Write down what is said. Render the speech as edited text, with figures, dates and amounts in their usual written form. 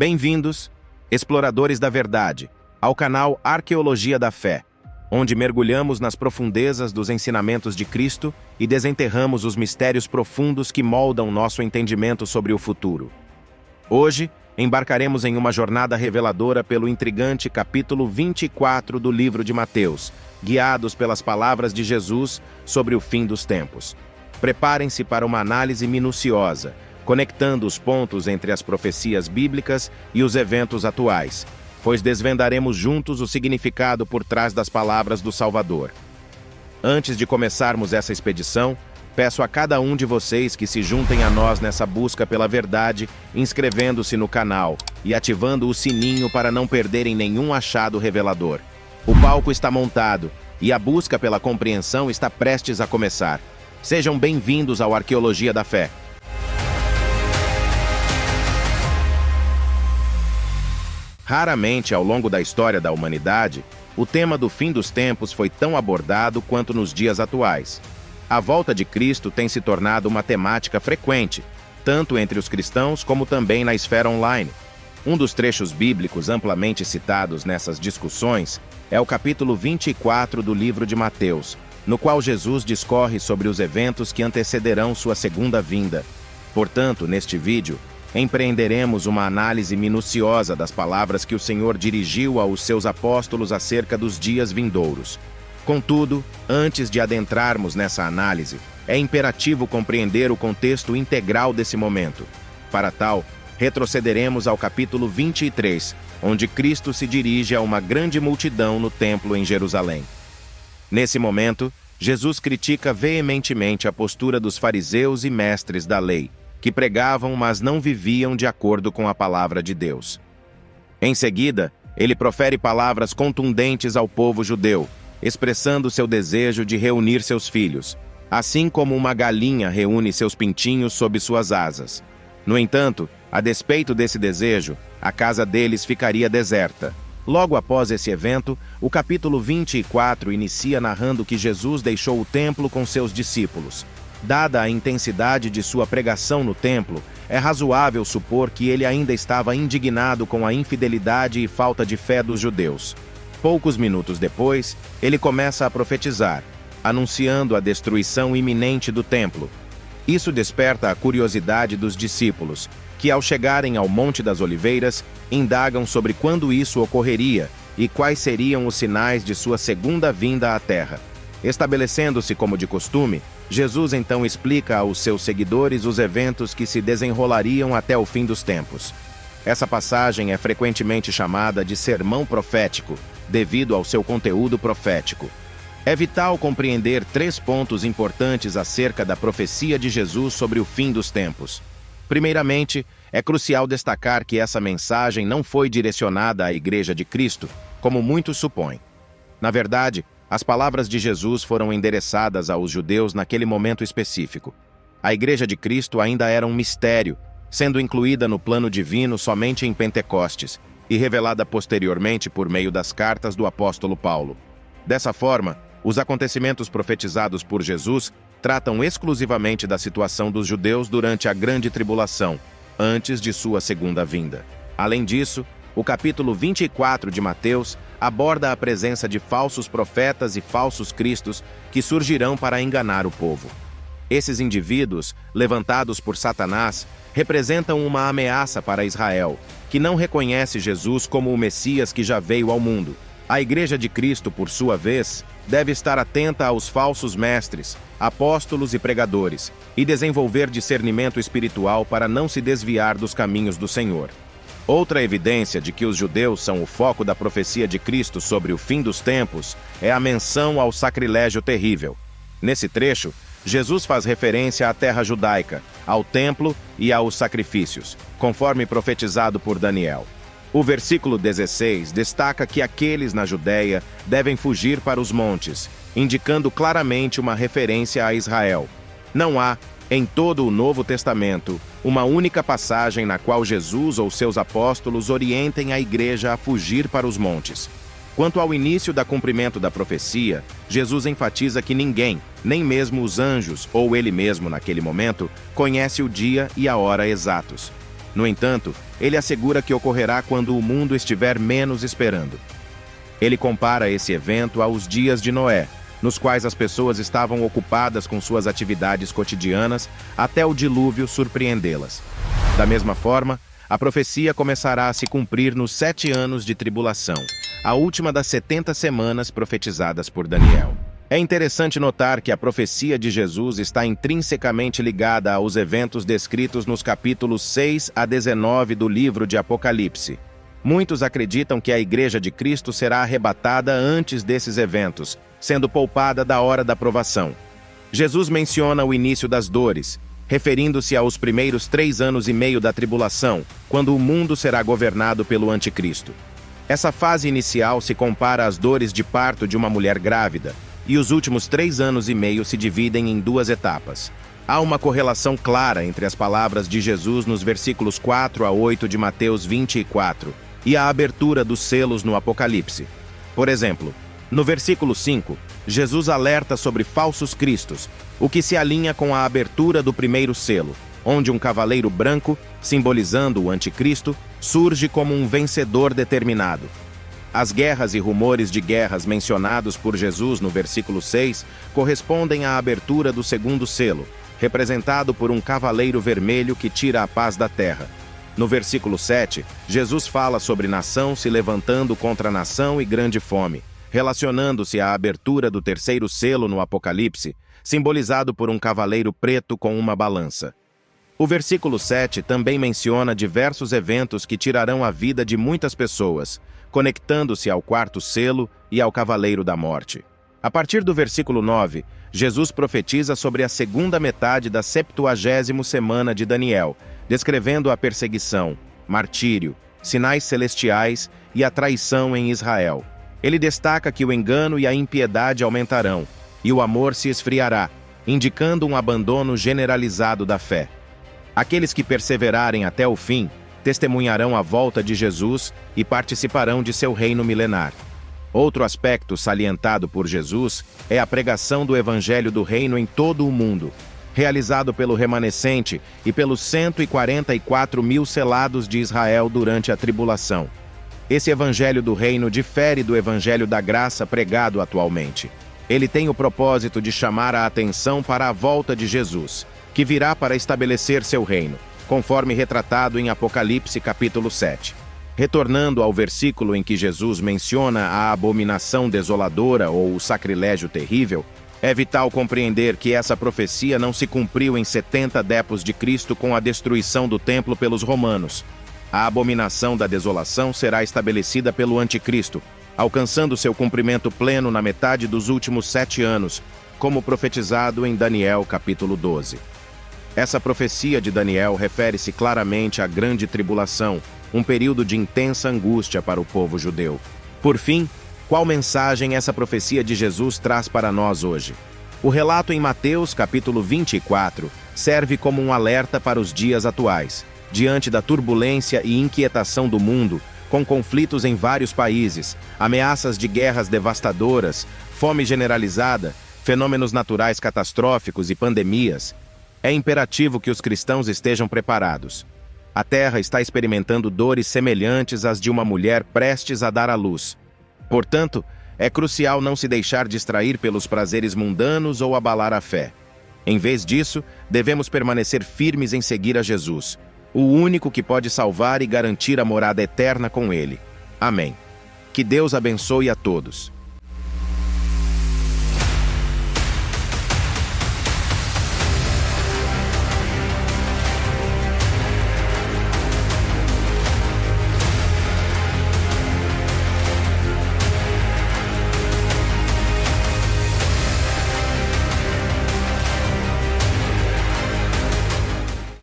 Bem-vindos, exploradores da verdade, ao canal Arqueologia da Fé, onde mergulhamos nas profundezas dos ensinamentos de Cristo e desenterramos os mistérios profundos que moldam nosso entendimento sobre o futuro. Hoje, embarcaremos em uma jornada reveladora pelo intrigante capítulo 24 do livro de Mateus, guiados pelas palavras de Jesus sobre o fim dos tempos. Preparem-se para uma análise minuciosa, conectando os pontos entre as profecias bíblicas e os eventos atuais, pois desvendaremos juntos o significado por trás das palavras do Salvador. Antes de começarmos essa expedição, peço a cada um de vocês que se juntem a nós nessa busca pela verdade, inscrevendo-se no canal e ativando o sininho para não perderem nenhum achado revelador. O palco está montado e a busca pela compreensão está prestes a começar. Sejam bem-vindos ao Arqueologia da Fé. Raramente, ao longo da história da humanidade, o tema do fim dos tempos foi tão abordado quanto nos dias atuais. A volta de Cristo tem se tornado uma temática frequente, tanto entre os cristãos como também na esfera online. Um dos trechos bíblicos amplamente citados nessas discussões é o capítulo 24 do livro de Mateus, no qual Jesus discorre sobre os eventos que antecederão sua segunda vinda. Portanto, neste vídeo, empreenderemos uma análise minuciosa das palavras que o Senhor dirigiu aos seus apóstolos acerca dos dias vindouros. Contudo, antes de adentrarmos nessa análise, é imperativo compreender o contexto integral desse momento. Para tal, retrocederemos ao capítulo 23, onde Cristo se dirige a uma grande multidão no templo em Jerusalém. Nesse momento, Jesus critica veementemente a postura dos fariseus e mestres da lei, que pregavam, mas não viviam de acordo com a palavra de Deus. Em seguida, ele profere palavras contundentes ao povo judeu, expressando seu desejo de reunir seus filhos, assim como uma galinha reúne seus pintinhos sob suas asas. No entanto, a despeito desse desejo, a casa deles ficaria deserta. Logo após esse evento, o capítulo 24 inicia narrando que Jesus deixou o templo com seus discípulos. Dada a intensidade de sua pregação no templo, é razoável supor que ele ainda estava indignado com a infidelidade e falta de fé dos judeus. Poucos minutos depois, ele começa a profetizar, anunciando a destruição iminente do templo. Isso desperta a curiosidade dos discípulos, que ao chegarem ao Monte das Oliveiras, indagam sobre quando isso ocorreria e quais seriam os sinais de sua segunda vinda à terra. Estabelecendo-se como de costume, Jesus então explica aos seus seguidores os eventos que se desenrolariam até o fim dos tempos. Essa passagem é frequentemente chamada de sermão profético, devido ao seu conteúdo profético. É vital compreender 3 pontos importantes acerca da profecia de Jesus sobre o fim dos tempos. Primeiramente, é crucial destacar que essa mensagem não foi direcionada à Igreja de Cristo, como muitos supõem. Na verdade, as palavras de Jesus foram endereçadas aos judeus naquele momento específico. A Igreja de Cristo ainda era um mistério, sendo incluída no plano divino somente em Pentecostes e revelada posteriormente por meio das cartas do apóstolo Paulo. Dessa forma, os acontecimentos profetizados por Jesus tratam exclusivamente da situação dos judeus durante a Grande Tribulação, antes de sua segunda vinda. Além disso, o capítulo 24 de Mateus aborda a presença de falsos profetas e falsos cristos que surgirão para enganar o povo. Esses indivíduos, levantados por Satanás, representam uma ameaça para Israel, que não reconhece Jesus como o Messias que já veio ao mundo. A Igreja de Cristo, por sua vez, deve estar atenta aos falsos mestres, apóstolos e pregadores, e desenvolver discernimento espiritual para não se desviar dos caminhos do Senhor. Outra evidência de que os judeus são o foco da profecia de Cristo sobre o fim dos tempos é a menção ao sacrilégio terrível. Nesse trecho, Jesus faz referência à terra judaica, ao templo e aos sacrifícios, conforme profetizado por Daniel. O versículo 16 destaca que aqueles na Judéia devem fugir para os montes, indicando claramente uma referência a Israel. Não há, em todo o Novo Testamento, uma única passagem na qual Jesus ou seus apóstolos orientem a igreja a fugir para os montes. Quanto ao início do cumprimento da profecia, Jesus enfatiza que ninguém, nem mesmo os anjos ou ele mesmo naquele momento, conhece o dia e a hora exatos. No entanto, ele assegura que ocorrerá quando o mundo estiver menos esperando. Ele compara esse evento aos dias de Noé, nos quais as pessoas estavam ocupadas com suas atividades cotidianas até o dilúvio surpreendê-las. Da mesma forma, a profecia começará a se cumprir nos 7 anos de tribulação, a última das 70 semanas profetizadas por Daniel. É interessante notar que a profecia de Jesus está intrinsecamente ligada aos eventos descritos nos capítulos 6 a 19 do livro de Apocalipse. Muitos acreditam que a Igreja de Cristo será arrebatada antes desses eventos, sendo poupada da hora da provação. Jesus menciona o início das dores, referindo-se aos primeiros 3 anos e meio da tribulação, quando o mundo será governado pelo Anticristo. Essa fase inicial se compara às dores de parto de uma mulher grávida, e os últimos 3 anos e meio se dividem em 2 etapas. Há uma correlação clara entre as palavras de Jesus nos versículos 4 a 8 de Mateus 24 e a abertura dos selos no Apocalipse. Por exemplo, no versículo 5, Jesus alerta sobre falsos cristos, o que se alinha com a abertura do primeiro selo, onde um cavaleiro branco, simbolizando o anticristo, surge como um vencedor determinado. As guerras e rumores de guerras mencionados por Jesus no versículo 6 correspondem à abertura do segundo selo, representado por um cavaleiro vermelho que tira a paz da terra. No versículo 7, Jesus fala sobre nação se levantando contra nação e grande fome, relacionando-se à abertura do terceiro selo no Apocalipse, simbolizado por um cavaleiro preto com uma balança. O versículo 7 também menciona diversos eventos que tirarão a vida de muitas pessoas, conectando-se ao quarto selo e ao cavaleiro da morte. A partir do versículo 9, Jesus profetiza sobre a segunda metade da 70ª semana de Daniel, descrevendo a perseguição, martírio, sinais celestiais e a traição em Israel. Ele destaca que o engano e a impiedade aumentarão, e o amor se esfriará, indicando um abandono generalizado da fé. Aqueles que perseverarem até o fim testemunharão a volta de Jesus e participarão de seu reino milenar. Outro aspecto salientado por Jesus é a pregação do Evangelho do Reino em todo o mundo, realizado pelo remanescente e pelos 144 mil selados de Israel durante a tribulação. Esse Evangelho do Reino difere do Evangelho da Graça pregado atualmente. Ele tem o propósito de chamar a atenção para a volta de Jesus, que virá para estabelecer seu reino, conforme retratado em Apocalipse capítulo 7. Retornando ao versículo em que Jesus menciona a abominação desoladora ou o sacrilégio terrível, é vital compreender que essa profecia não se cumpriu em 70 depos de Cristo com a destruição do templo pelos romanos. A abominação da desolação será estabelecida pelo Anticristo, alcançando seu cumprimento pleno na metade dos últimos 7 anos, como profetizado em Daniel capítulo 12. Essa profecia de Daniel refere-se claramente à grande tribulação, um período de intensa angústia para o povo judeu. Por fim, qual mensagem essa profecia de Jesus traz para nós hoje? O relato em Mateus capítulo 24 serve como um alerta para os dias atuais, diante da turbulência e inquietação do mundo, com conflitos em vários países, ameaças de guerras devastadoras, fome generalizada, fenômenos naturais catastróficos e pandemias. É imperativo que os cristãos estejam preparados. A Terra está experimentando dores semelhantes às de uma mulher prestes a dar à luz. Portanto, é crucial não se deixar distrair pelos prazeres mundanos ou abalar a fé. Em vez disso, devemos permanecer firmes em seguir a Jesus, o único que pode salvar e garantir a morada eterna com Ele. Amém. Que Deus abençoe a todos.